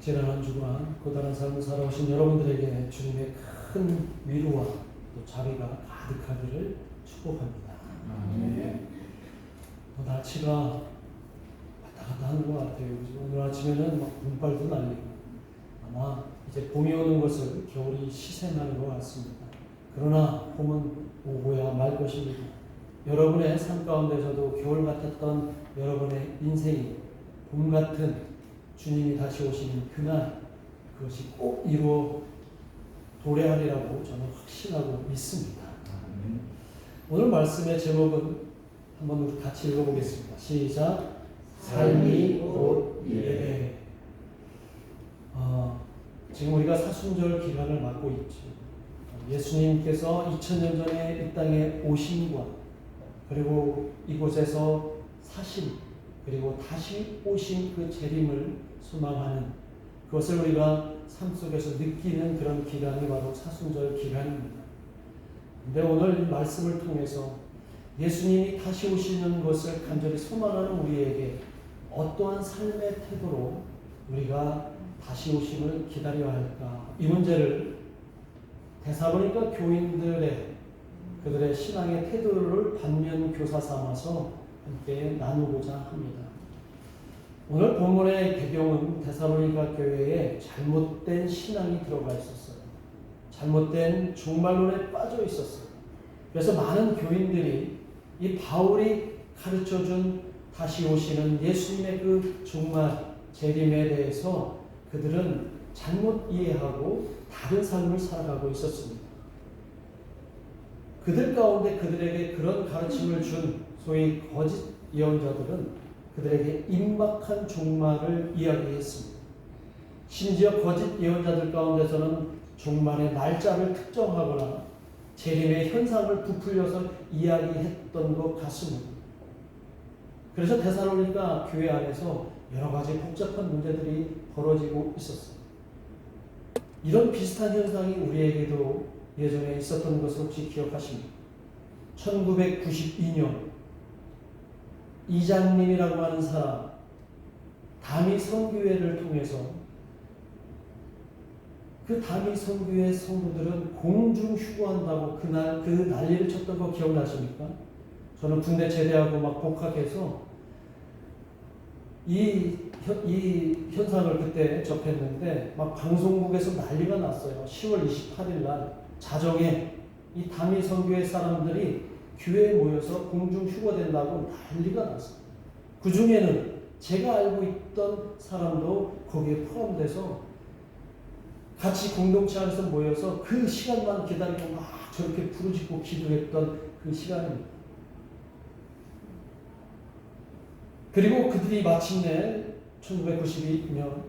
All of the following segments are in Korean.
지난 한 주간 고단한 삶을 살아오신 여러분들에게 주님의 큰 위로와 또 자비가 가득하기를 축복합니다. 날씨가 왔다 갔다 하는 것 같아요. 오늘 아침에는 막 눈발도 날리고 아마 이제 봄이 오는 것을 겨울이 시샘하는 것 같습니다. 그러나 봄은 오고야 말 것입니다. 여러분의 삶 가운데서도 겨울 같았던 여러분의 인생이 봄 같은 주님이 다시 오시는 그날 그것이 꼭 이루어 도래하리라고 저는 확신하고 믿습니다. 오늘 말씀의 제목은 한번 우리 같이 읽어보겠습니다. 시작. 삶이 곧 예배. 지금 우리가 사순절 기간을 맞고 있죠. 예수님께서 2000년 전에 이 땅에 오심과 그리고 이곳에서 사심 그리고 다시 오신 그 재림을 소망하는 그것을 우리가 삶 속에서 느끼는 그런 기간이 바로 사순절 기간입니다. 그런데 오늘 이 말씀을 통해서 예수님이 다시 오시는 것을 간절히 소망하는 우리에게 어떠한 삶의 태도로 우리가 다시 오심을 기다려야 할까? 이 문제를 데살로니가 교인들의 그들의 신앙의 태도를 반면 교사 삼아서 함께 나누고자 합니다. 오늘 본문의 배경은 데살로니가 교회에 잘못된 신앙이 들어가 있었어요. 잘못된 종말론에 빠져 있었어요. 그래서 많은 교인들이 이 바울이 가르쳐준 다시 오시는 예수님의 그 종말 재림에 대해서 그들은 잘못 이해하고 다른 삶을 살아가고 있었습니다. 그들 가운데 그들에게 그런 가르침을 준 소위 거짓 예언자들은 그들에게 임박한 종말을 이야기했습니다. 심지어 거짓 예언자들 가운데서는 종말의 날짜를 특정하거나 재림의 현상을 부풀려서 이야기했던 것 같습니다. 그래서 데살로니가 교회 안에서 여러 가지 복잡한 문제들이 벌어지고 있었습니다. 이런 비슷한 현상이 우리에게도 예전에 있었던 것을 혹시 기억하십니까? 1992년 이장님이라고 하는 사람 다미 선교회를 통해서 그 다미 선교회 성도들은 공중 휴거한다고 그날 그 난리를 쳤던 거 기억나십니까? 저는 군대 제대하고 막 복학해서 이 현상을 그때 접했는데 막 방송국에서 난리가 났어요. 10월 28일 날 자정에 이 다미 선교회 사람들이 교회에 모여서 공중 휴거된다고 난리가 났어요. 그 중에는 제가 알고 있던 사람도 거기에 포함돼서 같이 공동체 안에서 모여서 그 시간만 기다리고 막 저렇게 부르짖고 기도했던 그 시간입니다. 그리고 그들이 마침내 1992년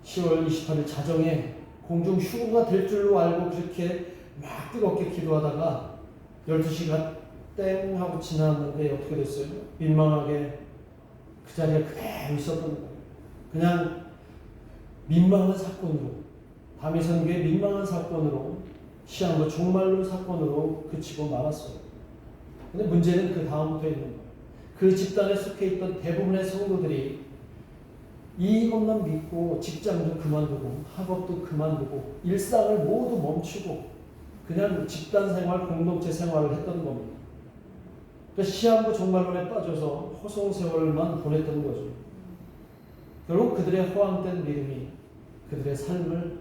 10월 28일 자정에 공중 휴거가 될 줄로 알고 그렇게 막 뜨겁게 기도하다가 12시가 땡 하고 지났는데 어떻게 됐어요? 민망하게 그 자리에 그대로 있었던 거예요. 그냥 민망한 사건으로 다미 선교의 민망한 사건으로 시한부 종말론 사건으로 그치고 말았어요. 근데 문제는 그 다음부터 있는 거예요. 그 집단에 속해 있던 대부분의 성도들이 이것만 믿고 직장도 그만두고 학업도 그만두고 일상을 모두 멈추고 그냥 집단 생활, 공동체 생활을 했던 겁니다. 그래서 시한부 종말론에 빠져서 허송세월만 보냈던 거죠. 결국 그들의 허황된 믿음이 그들의 삶을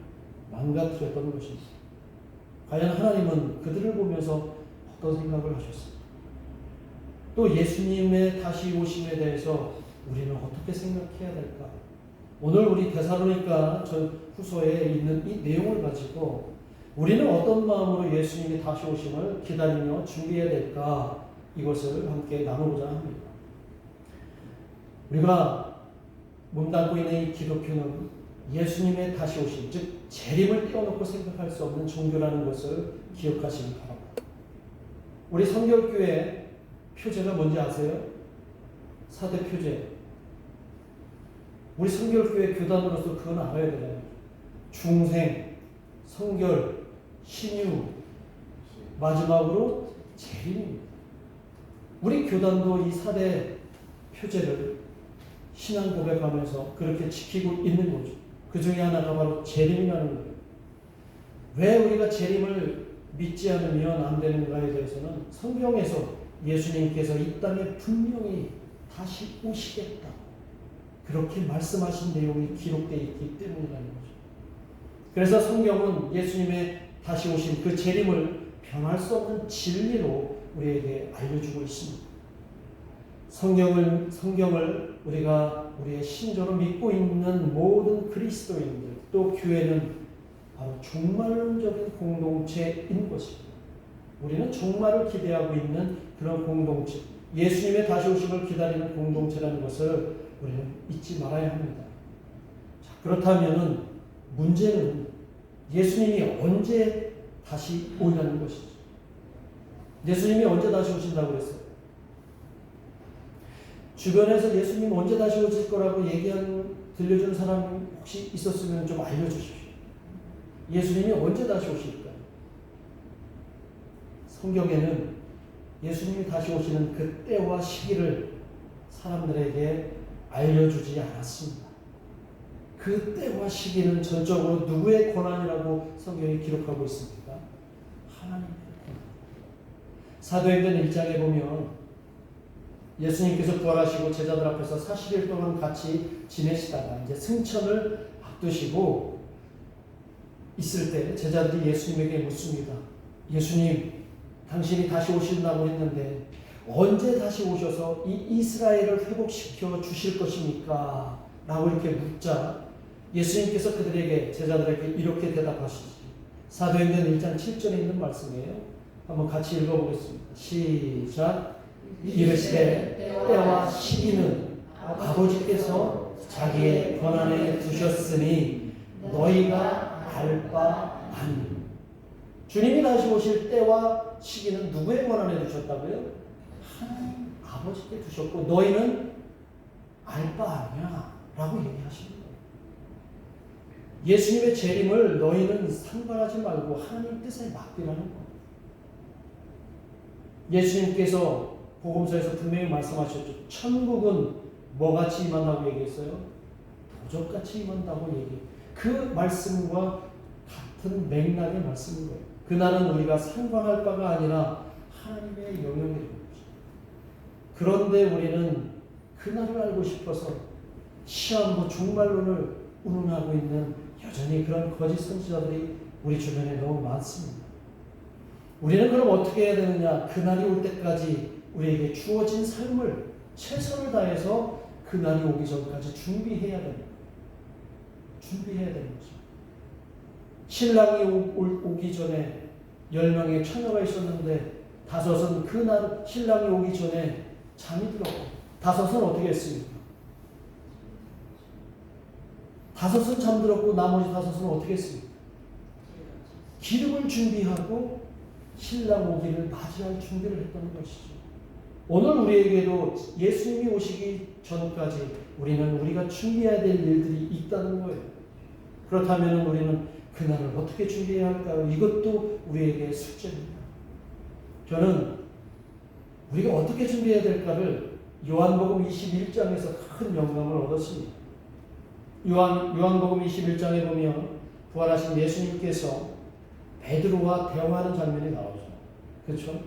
망가뜨렸던 것입니다. 과연 하나님은 그들을 보면서 어떤 생각을 하셨습니까? 또 예수님의 다시 오심에 대해서 우리는 어떻게 생각해야 될까? 오늘 우리 데살로니가 후서에 있는 이 내용을 가지고 우리는 어떤 마음으로 예수님이 다시 오심을 기다리며 준비해야 될까? 이것을 함께 나누고자 합니다. 우리가 몸담고 있는 이 기독교는 예수님의 다시 오심, 즉 재림을 떼어놓고 생각할 수 없는 종교라는 것을 기억하시기 바랍니다. 우리 성결교회 표제가 뭔지 아세요? 4대 표제. 우리 성결교회 교단으로서 그건 알아야 되잖아요. 중생, 성결, 신유, 마지막으로 재림입니다. 우리 교단도 이 4대 표제를 신앙 고백하면서 그렇게 지키고 있는 거죠. 그 중에 하나가 바로 재림이라는 거예요. 왜 우리가 재림을 믿지 않으면 안 되는가에 대해서는 성경에서 예수님께서 이 땅에 분명히 다시 오시겠다, 그렇게 말씀하신 내용이 기록되어 있기 때문이라는 거죠. 그래서 성경은 예수님의 다시 오신 그 재림을 변할 수 없는 진리로 우리에게 알려주고 있습니다. 성경을 우리가 우리의 신조로 믿고 있는 모든 그리스도인들, 또 교회는 바로 종말론적인 공동체인 것입니다. 우리는 종말을 기대하고 있는 그런 공동체, 예수님의 다시 오심을 기다리는 공동체라는 것을 우리는 잊지 말아야 합니다. 자, 그렇다면 문제는 예수님이 언제 다시 오냐는 것이죠. 예수님이 언제 다시 오신다고 했어요? 주변에서 예수님 언제 다시 오실 거라고 들려주는 사람이 혹시 있었으면 좀 알려주십시오. 예수님이 언제 다시 오실까요? 성경에는 예수님이 다시 오시는 그 때와 시기를 사람들에게 알려주지 않았습니다. 그 때와 시기는 전적으로 누구의 권한이라고 성경이 기록하고 있습니까? 하나님의 권한. 사도행전 1장에 보면 예수님께서 부활하시고 제자들 앞에서 40일 동안 같이 지내시다가 이제 승천을 앞두시고 있을 때 제자들이 예수님에게 묻습니다. 예수님, 당신이 다시 오신다고 했는데 언제 다시 오셔서 이 이스라엘을 회복시켜 주실 것입니까? 라고 이렇게 묻자 예수님께서 그들에게, 제자들에게 이렇게 대답하시지. 사도행전 1장 7절에 있는 말씀이에요. 한번 같이 읽어보겠습니다. 시작. 이르시되 때와 시기는 아버지께서 자기의 권한에 두셨으니 너희가 알 바 아니. 주님이 다시 오실 때와 시기는 누구의 권한에 두셨다고요? 하나님 아버지께 두셨고 너희는 알 바 아니야 라고 얘기하십니다. 예수님의 재림을 너희는 상관하지 말고 하나님 뜻에 맡기라는 거예요. 예수님께서 복음서에서 분명히 말씀하셨죠. 천국은 뭐같이 임한다고 얘기했어요? 도적같이 임한다고 얘기해요. 그 말씀과 같은 맥락의 말씀인 거예요. 그날은 우리가 상관할 바가 아니라 하나님의 영역이 되는 거죠. 그런데 우리는 그날을 알고 싶어서 시한부 종말론을 운운하고 있는 여전히 그런 거짓 선지자들이 우리 주변에 너무 많습니다. 우리는 그럼 어떻게 해야 되느냐? 그날이 올 때까지 우리에게 주어진 삶을 최선을 다해서 그날이 오기 전까지 준비해야 됩니다. 준비해야 되는 거죠. 신랑이 오기 전에 10명의 처녀가 있었는데 5은 그날 신랑이 오기 전에 잠이 들었고 5은 어떻게 했습니까? 5은 잠들었고 나머지 5은 어떻게 했습니까? 기름을 준비하고 신랑 오기를 맞이할 준비를 했던 것이죠. 오늘 우리에게도 예수님이 오시기 전까지 우리는 우리가 준비해야 될 일들이 있다는 거예요. 그렇다면 우리는 그날을 어떻게 준비해야 할까요? 이것도 우리에게 숙제입니다. 저는 우리가 어떻게 준비해야 될까를 요한복음 21장에서 큰 영감을 얻었습니다. 요한복음 21장에 보면 부활하신 예수님께서 베드로와 대화하는 장면이 나오죠. 그렇죠?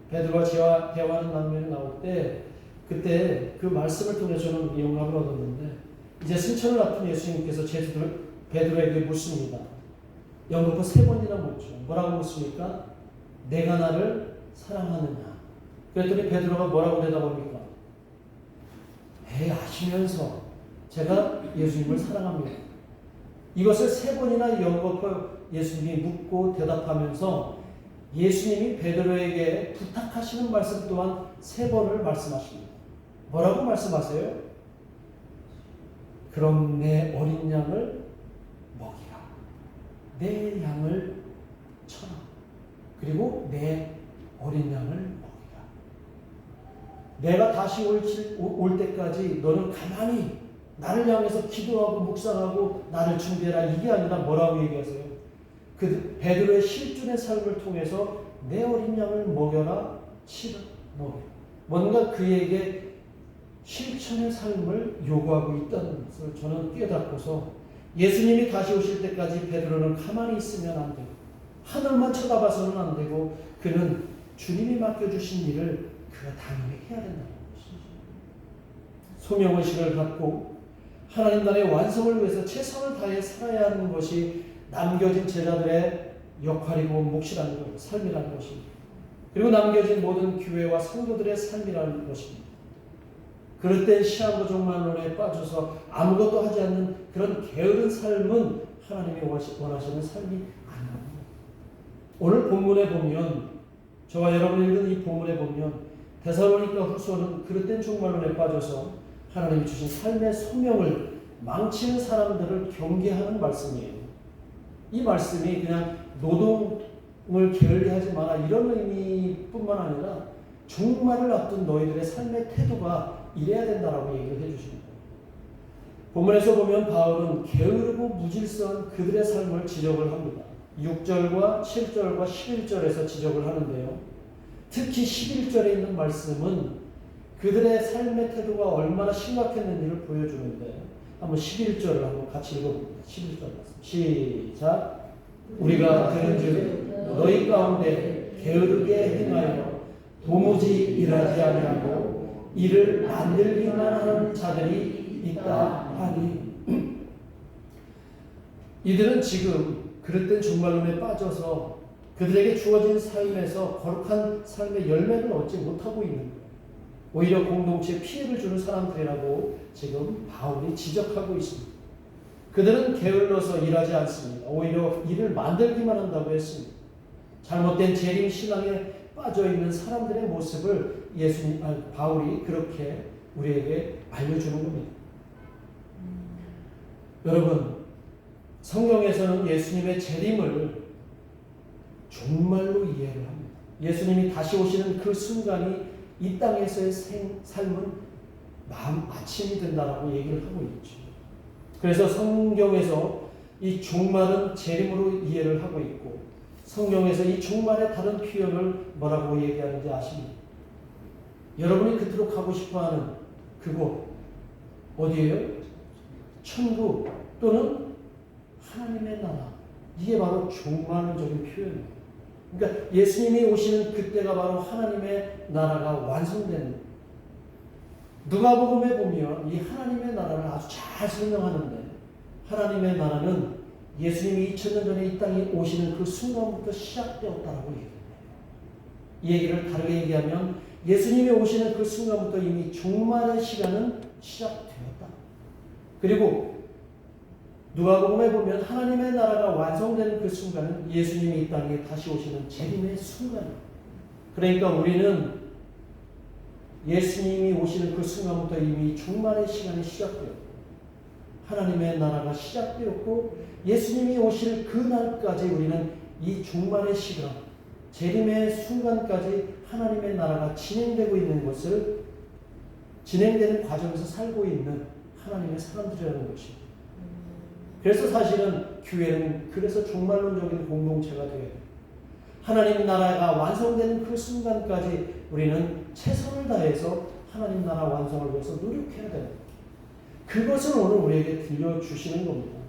베드로와 대화하는 장면이 나올 때 그때 그 말씀을 통해서 저는 영감을 얻었는데 이제 승천을 앞둔 예수님께서 베드로에게 묻습니다. 영거포 3번이나 묻죠. 뭐라고 묻습니까? 내가 나를 사랑하느냐? 그랬더니 베드로가 뭐라고 대답합니까? 아시면서 제가 예수님을 사랑합니다. 이것을 3번이나 영거포 예수님이 묻고 대답하면서 예수님이 베드로에게 부탁하시는 말씀 또한 3번을 말씀하십니다. 뭐라고 말씀하세요? 그럼 내 어린 양을 먹이라. 내 양을 쳐라. 그리고 내 어린 양을 먹이라. 내가 다시 올 때까지 너는 가만히 나를 향해서 기도하고 묵상하고 나를 준비해라. 이게 아니라 뭐라고 얘기하세요? 그 베드로의 실존의 삶을 통해서 내 어린 양을 먹여라, 치라, 먹여라. 뭔가 그에게 실천의 삶을 요구하고 있다는 것을 저는 깨닫고서 예수님이 다시 오실 때까지 베드로는 가만히 있으면 안 되고 하늘만 쳐다봐서는 안 되고 그는 주님이 맡겨주신 일을 그가 당연히 해야 된다는 것이죠. 소명의식을 갖고 하나님 나라의 완성을 위해서 최선을 다해 살아야 하는 것이 남겨진 제자들의 역할이고 몫이라는 것, 삶이라는 것입니다. 그리고 남겨진 모든 교회와 성도들의 삶이라는 것입니다. 그럴 때 시험과 종말론에 빠져서 아무것도 하지 않는 그런 게으른 삶은 하나님이 원하시는 삶이 아닙니다. 오늘 본문에 보면, 저와 여러분이 읽은 이 본문에 보면 데살로니가 후서는 그릇된 종말론에 빠져서 하나님이 주신 삶의 소명을 망치는 사람들을 경계하는 말씀이에요. 이 말씀이 그냥 노동을 게을리하지 마라 이런 의미뿐만 아니라 종말을 앞둔 너희들의 삶의 태도가 이래야 된다라고 얘기를 해주십니다. 본문에서 보면 바울은 게으르고 무질서한 그들의 삶을 지적을 합니다. 6절과 7절과 11절에서 지적을 하는데요. 특히 11절에 있는 말씀은 그들의 삶의 태도가 얼마나 심각했는지를 보여주는데 한번 11절을 한번 같이 읽어봅니다. 11절 말씀 시작. 우리가 들은즉 너희 가운데 게으르게 행하여 도무지 일하지 아니하고 일을 만들기만 하는 자들이 있다 하니 이들은 지금 그릇된 종말론에 빠져서 그들에게 주어진 삶에서 거룩한 삶의 열매를 얻지 못하고 있는 거예요. 오히려 공동체에 피해를 주는 사람들이라고 지금 바울이 지적하고 있습니다. 그들은 게을러서 일하지 않습니다. 오히려 일을 만들기만 한다고 했습니다. 잘못된 재림 신앙에 빠져있는 사람들의 모습을 바울이 그렇게 우리에게 알려주는 겁니다. 여러분, 성경에서는 예수님의 재림을 종말로 이해를 합니다. 예수님이 다시 오시는 그 순간이 이 땅에서의 삶은 마침이 된다라고 얘기를 하고 있죠. 그래서 성경에서 이 종말은 재림으로 이해를 하고 있고 성경에서 이 종말의 다른 표현을 뭐라고 얘기하는지 아십니까? 여러분이 그토록 가고 싶어하는 그곳 어디예요? 천국 또는 하나님의 나라. 이게 바로 종말론적인 표현이에요. 그러니까 예수님이 오시는 그때가 바로 하나님의 나라가 완성되는. 누가복음에 보면 이 하나님의 나라를 아주 잘 설명하는데 하나님의 나라는 예수님이 2000년 전에 이 땅에 오시는 그 순간부터 시작되었다라고 얘기해요. 이 얘기를 다르게 얘기하면 예수님이 오시는 그 순간부터 이미 종말의 시간은 시작되었다. 그리고 누가복음에 보면 하나님의 나라가 완성되는 그 순간은 예수님이 이 땅에 다시 오시는 재림의 순간이에요. 그러니까 우리는 예수님이 오시는 그 순간부터 이미 종말의 시간이 시작되었고 하나님의 나라가 시작되었고 예수님이 오실 그 날까지 우리는 이 종말의 시간, 재림의 순간까지 하나님의 나라가 진행되고 있는 것을 진행되는 과정에서 살고 있는 하나님의 사람들이라는 것입니다. 그래서 사실은 교회는 그래서 종말론적인 공동체가 되어야 돼요. 하나님 나라가 완성되는 그 순간까지 우리는 최선을 다해서 하나님 나라 완성을 위해서 노력해야 됩니다. 그것을 오늘 우리에게 들려주시는 겁니다.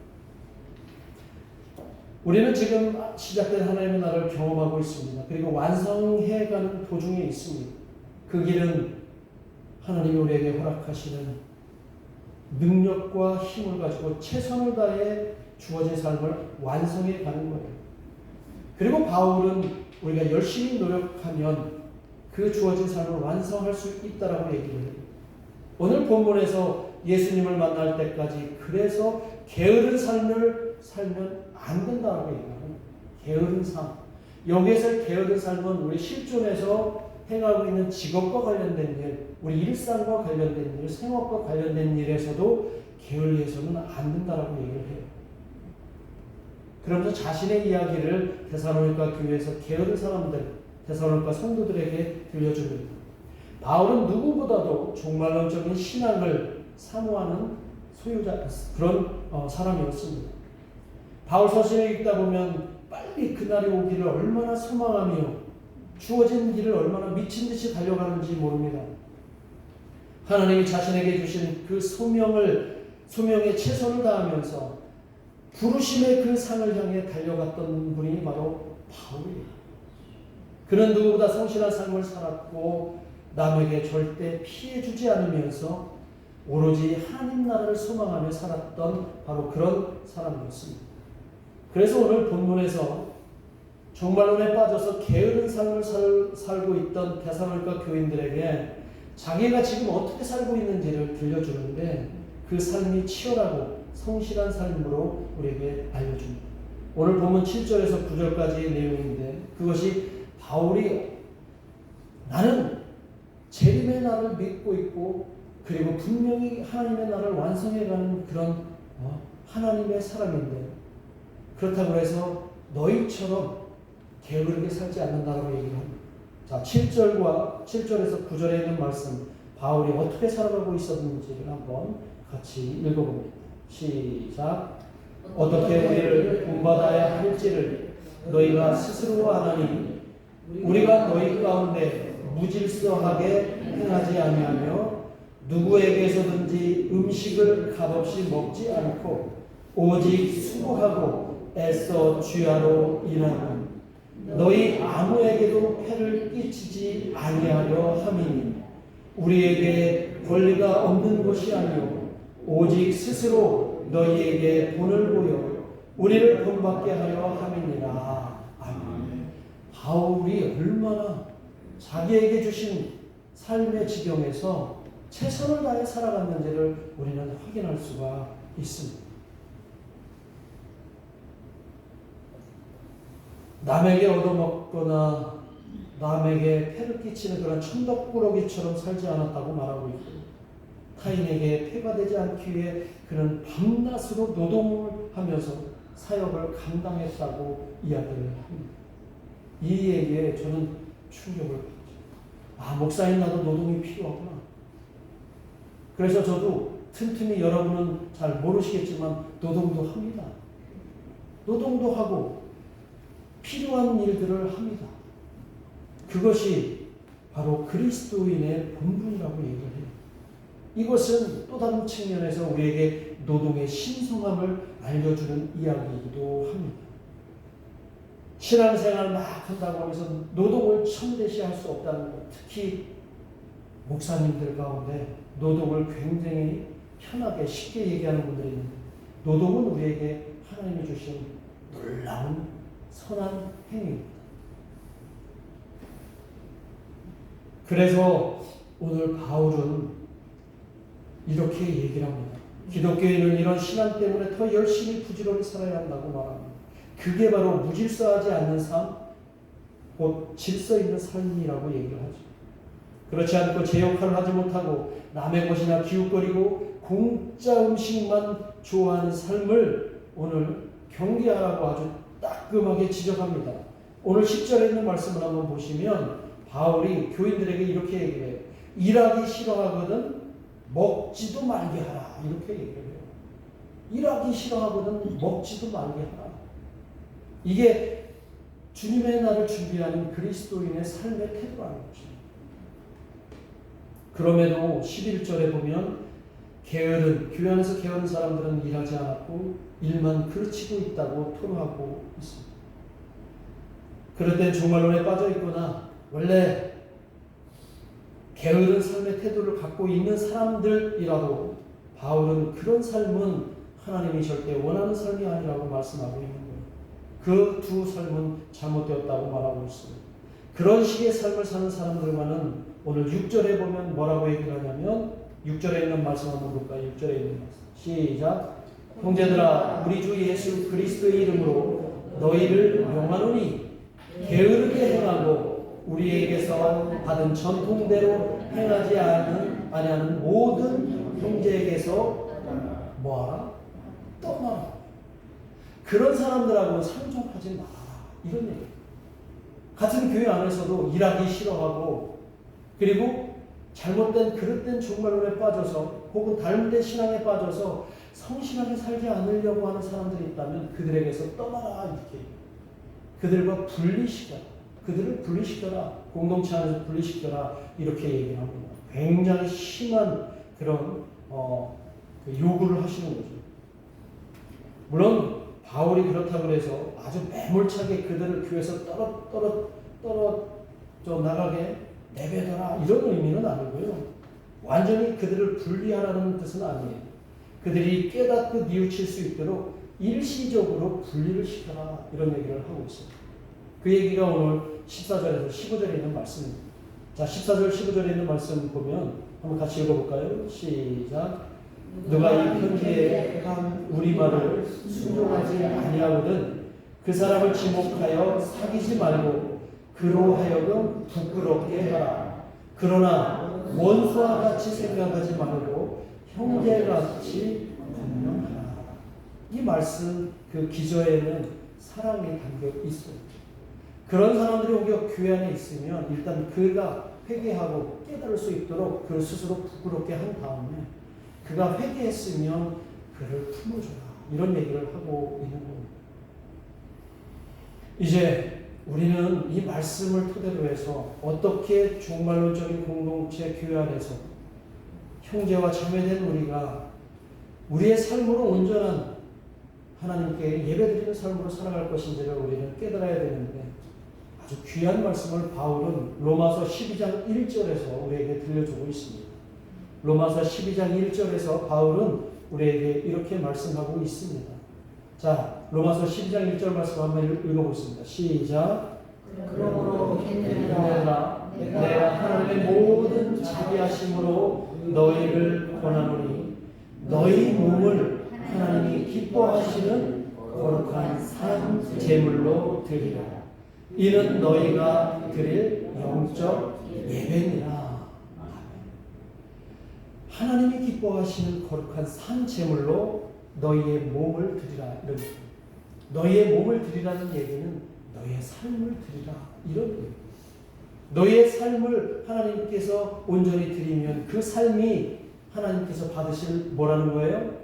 우리는 지금 시작된 하나님의 나라를 경험하고 있습니다. 그리고 완성해가는 도중에 있습니다. 그 길은 하나님이 우리에게 허락하시는 능력과 힘을 가지고 최선을 다해 주어진 삶을 완성해 가는 거예요. 그리고 바울은 우리가 열심히 노력하면 그 주어진 삶을 완성할 수 있다라고 얘기를 해요. 오늘 본문에서 예수님을 만날 때까지 그래서 게으른 삶을 살면 안 된다라고 얘기합니다. 게으른 삶. 여기에서 게으른 삶은 우리 실존에서 행하고 있는 직업과 관련된 일, 우리 일상과 관련된 일, 생업과 관련된 일에서도 게을리해서는 안 된다라고 얘기를 해요. 그러면서 자신의 이야기를 데살로니가 교회에서 게으른 사람들, 데살로니가 성도들에게 들려줍니다. 바울은 누구보다도 종말론적인 신앙을 사모하는 소유자, 그런 사람이었습니다. 바울 서신을 읽다 보면 빨리 그날이 오기를 얼마나 소망하며 주어진 길을 얼마나 미친 듯이 달려가는지 모릅니다. 하나님이 자신에게 주신 그 소명에 최선을 다하면서 부르심의 그 상을 향해 달려갔던 분이 바로 바울이야. 그는 누구보다 성실한 삶을 살았고 남에게 절대 피해주지 않으면서 오로지 하나님 나라를 소망하며 살았던 바로 그런 사람이었습니다. 그래서 오늘 본문에서 종말론에 빠져서 게으른 삶을 살고 있던 데살로니가 교인들에게 자기가 지금 어떻게 살고 있는지를 들려주는데 그 삶이 치열하고 성실한 삶으로 우리에게 알려줍니다. 오늘 본문 7절에서 9절까지의 내용인데 그것이 바울이 나는 재림의 날을 믿고 있고 그리고 분명히 하나님의 나라를 완성해가는 그런 하나님의 사람인데 그렇다고 해서 너희처럼 게으르게 살지 않는다고 얘기를 합니다. 자, 7절에서 9절에 있는 말씀 바울이 어떻게 살아가고 있었는지를 한번 같이 읽어봅니다. 시작. 어떻게 우리를 본받아야 할지를 너희가 스스로 아나니 우리가 너희 가운데 무질서하게 행하지 아니하며 누구에게서든지 음식을 값없이 먹지 않고 오직 수고하고 애써 주야로 일하는 너희 아무에게도 폐를 끼치지 아니하려 함이니 우리에게 권리가 없는 것이 아니요 오직 스스로 너희에게 본을 보여 우리를 본받게 하려 함이니라. 아멘. 바울이 얼마나 자기에게 주신 삶의 지경에서 최선을 다해 살아갔는지를 우리는 확인할 수가 있습니다. 남에게 얻어먹거나 남에게 폐를 끼치는 그런 천덕꾸러기처럼 살지 않았다고 말하고 있고 타인에게 폐가 되지 않기 위해 그는 밤낮으로 노동을 하면서 사역을 감당했다고 이야기를 합니다. 이 얘기에 저는 충격을 받죠. 목사인 나도 노동이 필요하구나. 그래서 저도 틈틈이 여러분은 잘 모르시겠지만 노동도 합니다. 노동도 하고 필요한 일들을 합니다. 그것이 바로 그리스도인의 본분이라고 얘기를 해요. 이것은 또 다른 측면에서 우리에게 노동의 신성함을 알려주는 이야기이기도 합니다. 신앙생활 막 한다고 하면서 노동을 천대시할 수 없다는 것, 특히 목사님들 가운데 노동을 굉장히 편하게 쉽게 얘기하는 분들이 있는데 노동은 우리에게 하나님이 주신 놀라운 선한 행위입니다. 그래서 오늘 바울은 이렇게 얘기를 합니다. 기독교인은 이런 신앙 때문에 더 열심히 부지런히 살아야 한다고 말합니다. 그게 바로 무질서하지 않는 삶, 곧 질서 있는 삶이라고 얘기를 하죠. 그렇지 않고 제 역할을 하지 못하고 남의 것이나 기웃거리고 공짜 음식만 좋아하는 삶을 오늘 경계하라고 아주 따끔하게 지적합니다. 오늘 10절에 있는 말씀을 한번 보시면 바울이 교인들에게 이렇게 얘기를 해요. 일하기 싫어하거든 먹지도 말게 하라. 이렇게 얘기를 해요. 일하기 싫어하거든 먹지도 말게 하라. 이게 주님의 날을 준비하는 그리스도인의 삶의 태도라는 거죠. 그럼에도 11절에 보면 교회 안에서 게으른 사람들은 일하지 않았고 일만 그르치고 있다고 토로하고 있습니다. 그럴 땐 종말론에 빠져 있거나 원래 게으른 삶의 태도를 갖고 있는 사람들이라도 바울은 그런 삶은 하나님이 절대 원하는 삶이 아니라고 말씀하고 있는 거예요. 그 두 삶은 잘못되었다고 말하고 있습니다. 그런 식의 삶을 사는 사람들만은 오늘 6절에 보면 뭐라고 얘기를 하냐면 6절에 있는 말씀 한번 볼까요? 6절에 있는 말씀 시작. 형제들아 우리 주 예수 그리스도의 이름으로 너희를 명하노니 게으르게 행하고 우리에게서 받은 전통대로 행하지 아니하는 모든 형제에게서 뭐하라? 떠나라. 그런 사람들하고 상종하지 마라. 이런 얘기예요. 같은 교회 안에서도 일하기 싫어하고 그리고 잘못된 그릇된 종말론에 빠져서 혹은 잘못된 신앙에 빠져서 성실하게 살지 않으려고 하는 사람들이 있다면 그들에게서 떠나라 이렇게 그들과 분리시켜라. 그들을 분리시켜라. 공동체 안에서 분리시켜라. 이렇게 얘기를 합니다. 굉장히 심한 그런 요구를 하시는 거죠. 물론 바울이 그렇다고 해서 아주 매몰차게 그들을 교회에서 떨어져 나가게 내버려라 이런 의미는 아니고요. 완전히 그들을 분리하라는 뜻은 아니에요. 그들이 깨닫고 뉘우칠 수 있도록 일시적으로 분리를 시켜라 이런 얘기를 하고 있어요. 그 얘기가 오늘 14절에서 15절에 있는 말씀입니다. 자, 14절 15절에 있는 말씀 보면 한번 같이 읽어볼까요? 시작. 누가 이 편지에 한 우리말을 순종하지 아니하거든 그 사람을 지목하여 사귀지 말고 그로 하여금 부끄럽게 하라. 그러나 원수와 같이 생각하지 말고 형제같이 분명하라. 이 말씀 그 기저에는 사랑이 담겨 있어요. 그런 사람들이 오히려 교회 안에 있으면 일단 그가 회개하고 깨달을 수 있도록 그를 스스로 부끄럽게 한 다음에 그가 회개했으면 그를 품어줘라 이런 얘기를 하고 있는 겁니다. 이제 우리는 이 말씀을 토대로 해서 어떻게 종말론적인 공동체 교회 안에서 형제와 자매된 우리가 우리의 삶으로 온전한 하나님께 예배드리는 삶으로 살아갈 것인지를 우리는 깨달아야 되는데 아주 귀한 말씀을 바울은 로마서 12장 1절에서 우리에게 들려주고 있습니다. 로마서 12장 1절에서 바울은 우리에게 이렇게 말씀하고 있습니다. 자, 로마서 12장 1절 말씀 한번 읽어보겠습니다. 시작. 그러므로 내가 하나님의 모든 자비하심으로 너희를 권하노니 너희 몸을 하나님이 기뻐하시는 거룩한 산 제물로 드리라. 이는 너희가 드릴 영적 예배니라. 하나님이 기뻐하시는 거룩한 산 제물로 너희의 몸을 드리라. 이런 너희의 몸을 드리라는 얘기는 너희의 삶을 드리라. 이런 얘기입니다. 너희의 삶을 하나님께서 온전히 드리면 그 삶이 하나님께서 받으실 뭐라는 거예요?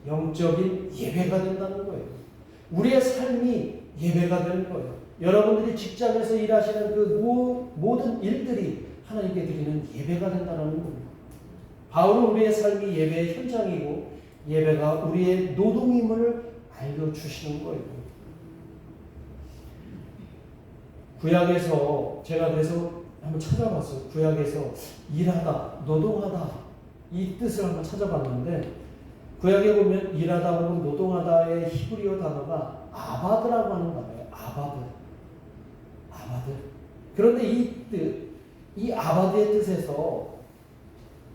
영적인 예배가 된다는 거예요. 우리의 삶이 예배가 되는 거예요. 여러분들이 직장에서 일하시는 그 모든 일들이 하나님께 드리는 예배가 된다는 겁니다. 바울은 우리의 삶이 예배의 현장이고 예배가 우리의 노동임을 알려주시는 거예요. 구약에서 제가 그래서 한번 찾아봤어요. 구약에서 일하다, 노동하다 이 뜻을 한번 찾아봤는데 구약에 보면 일하다 혹은 노동하다의 히브리어 단어가 아바드라고 하는 단어예요. 아바드. 그런데 이 아바드의 뜻에서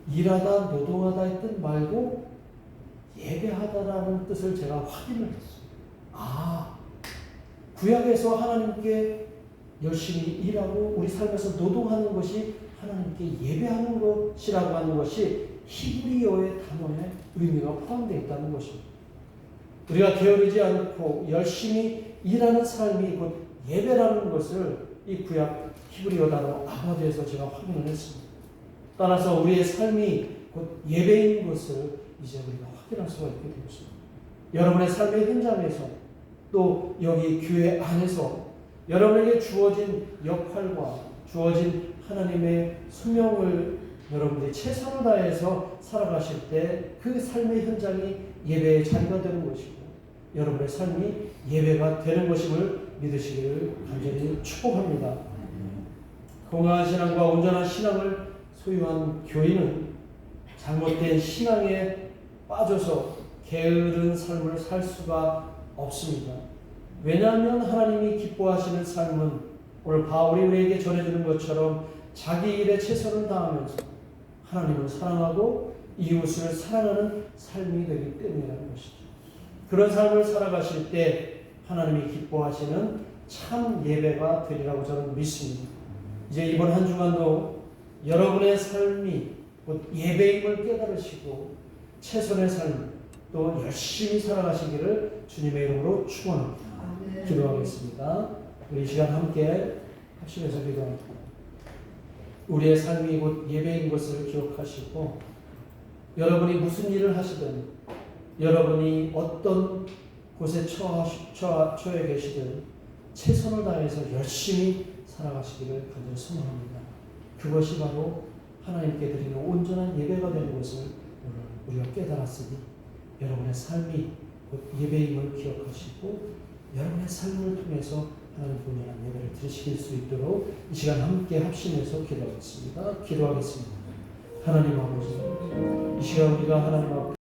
일하다, 노동하다의 뜻 말고 예배하다라는 뜻을 제가 확인을 했어요. 구약에서 하나님께 열심히 일하고 우리 삶에서 노동하는 것이 하나님께 예배하는 것이라고 하는 것이 히브리어의 단어에 의미가 포함되어 있다는 것입니다. 우리가 게으르지 않고 열심히 일하는 삶이 곧 예배라는 것을 이 구약 히브리어 단어 아바드에서 제가 확인을 했습니다. 따라서 우리의 삶이 곧 예배인 것을 이제 우리가 확인할 수가 있게 되었습니다. 여러분의 삶의 현장에서 또 여기 교회 안에서 여러분에게 주어진 역할과 주어진 하나님의 소명을 여러분들이 최선을 다해서 살아가실 때 그 삶의 현장이 예배의 자리가 되는 것이고 여러분의 삶이 예배가 되는 것임을 믿으시기를 간절히 축복합니다. 건강한 신앙과 온전한 신앙을 소유한 교인은 잘못된 신앙에 빠져서 게으른 삶을 살 수가 없습니다. 왜냐하면 하나님이 기뻐하시는 삶은 오늘 바울이 우리에게 전해주는 것처럼 자기 일에 최선을 다하면서 하나님을 사랑하고 이웃을 사랑하는 삶이 되기 때문이라는 것이죠. 그런 삶을 살아가실 때 하나님이 기뻐하시는 참 예배가 되리라고 저는 믿습니다. 이제 이번 한 주간도 여러분의 삶이 곧 예배임을 깨달으시고 최선의 삶 또 열심히 살아가시기를 주님의 이름으로 축원합니다. 기도하겠습니다. 우리 이 시간 함께 합심해서 기도합니다. 우리의 삶이 곧 예배인 것을 기억하시고 여러분이 무슨 일을 하시든 여러분이 어떤 곳에 처해 계시든 최선을 다해서 열심히 살아가시기를 간절히 소망합니다. 그것이 바로 하나님께 드리는 온전한 예배가 되는 것을 오늘 우리가 깨달았으니 여러분의 삶이 예배임을 기억하시고 여러분의 삶을 통해서 하나님 본연한 예배를 드리실 수 있도록 이 시간 함께 합심해서 기도하겠습니다. 기도하겠습니다. 하나님 아버지, 이 시간 우리가 하나님 앞에